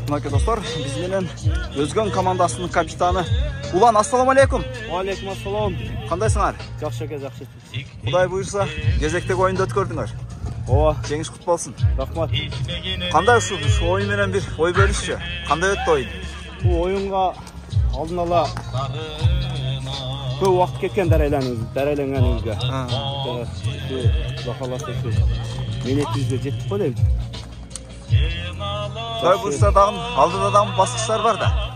Мынакей достор, биз менен Өзгөн командасынын капитаны Улан, ассаламу алейкум. Алейкум ассалам. Кандайсыңар? Жакшы эке, жакшы. Кудай буйрса, кезектеги оюнду өткөрдүңөр. Ооба, Жеңиш кут болсун. рахмат. Кандай ушу оюн менен бир ой бөлүшчү? Кандай өттү оюн? Бул оюнга алдын ала көп убакыт кеткен дарайленгенибизге. Кудай кааласа менетибизге жеттик го дейм. Кудай буйрса дагы алдыда дагы баскычтар бар да.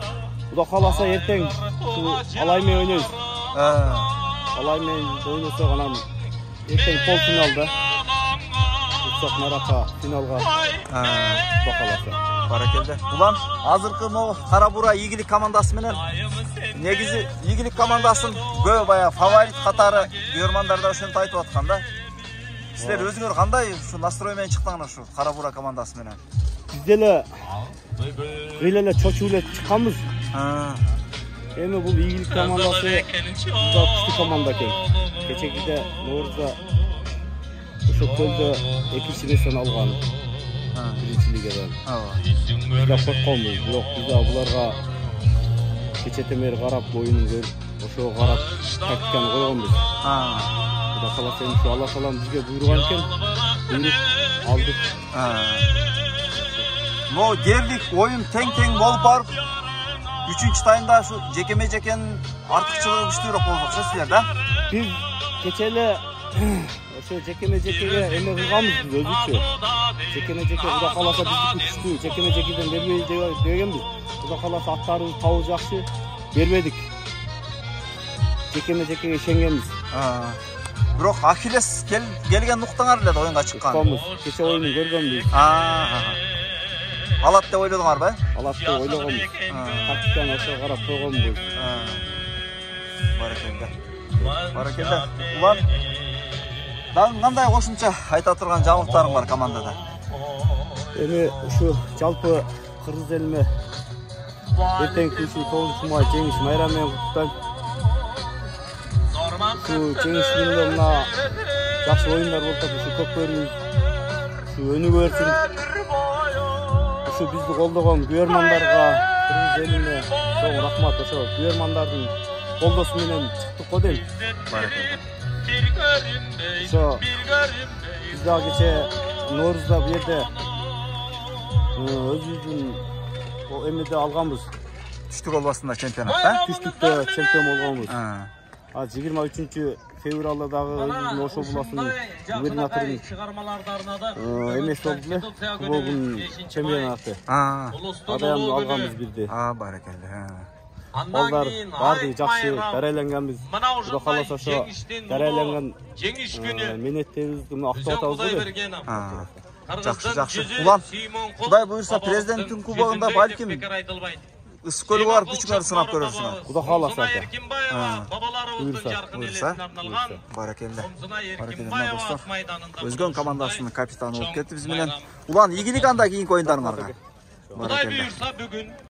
Кудай кааласа эртең Алай менен ойнойбуз. Алай менен ойносок анан эртең полфиналда Уксак Нарака финалга Кудай кааласа. Баракелде. Улан, азыркы могу Кара Бура ийгилик командасы менен негизи ийгилик командасын көп бая фаворит катары көрөрмандар да ошентип айтып аткан да. Силер өзүңөр кандай ушу настрой менен чыктыңар ушу Кара Бура командасы менен? Биз деле эле чочуп эле чыкканбыз. Эми бул ийгилик командасы күчтүү команда экен. Кечегиде Ноорузда ошо көлдө экинчи нерсени алган. Биринчи лигадан. Биз да коркконбуз, бирок биз да буларга кечетен бери карап оюнун көрүп, ошого карап тактиканы койгонбуз. Кудай кааласа ушу Алла таалам бизге буйруган экен. Буйруп алдык. Могу дерлик оюн тең болуп барып, 3-чү таймда ушу жекеме-жекенин артыкчылыгы күчтүүрөөк болду окшойт силер да? Биз кече эле ошо жекеме-жекеге эме кылганбыз биз өзүчө. Жекеме-жеке Кудай кааласа биздики күчтүү, жекеме-жекеден бербей дегенбиз. Кудай кааласа аттарыбыз табы жакшы, бербедик. Жекеме-жекеге ишенгенбиз. Бирок Ахиллес келген нуктаңар эле да оюнга чыккан. Кече оюнун көргөнбүз. Алат деп ойлодуңарбы? Алат деп ойлогонбуз. Тактиканы ошого карап койгонбуз. Баракелде. Улан, дагы кандай кошумча айта турган жаңылыктарың бар командада? Эми ушу жалпы кыргыз элине эртеңки 9 май жеңиш майрамы менен куттуктайм. Ушу жеңиш күнүндө мына жакшы оюндар болуп атат, ушу көп көрүбүз. Ушу өнүгө берсин. Ушу бизди колдогон көрөрмандарга, кыргыз элине чоң рахмат. Ошо көрөрмандардын колдосу менен чыктык го дейм. Баракелде. Ошо биз дагы кече Ноорузда бу жерде өзүбүздүн эмеде алганбыз. Түштүк албастында чемпионат да? Түштүктө чемпион болгонбуз. 23 февралда дагы өзүбүздүн Ошо буласынын губернаторунун эмеси болду эле, кубогунун чемпионаты. Адаyan алганбыз бирди. Баракелде. Балдар баардыгы жакшы дарайленгенбиз. Кудай кааласа ошо дарайленген менеттерибизди актап атабыз го. Жакшы. Улан, Кудай буйрса президенттин кубогунда балким ысык көлү бар күчүңөрдү сынап көрөрсүңөр. Кудай кааласа эке. Буйрса. Баракелде. Достор. Өзгөн командасынын капитаны болуп кетти биз менен. Улан, ийгилик анда кийинки оюндарыңарга. Кудай буйрса бүгүн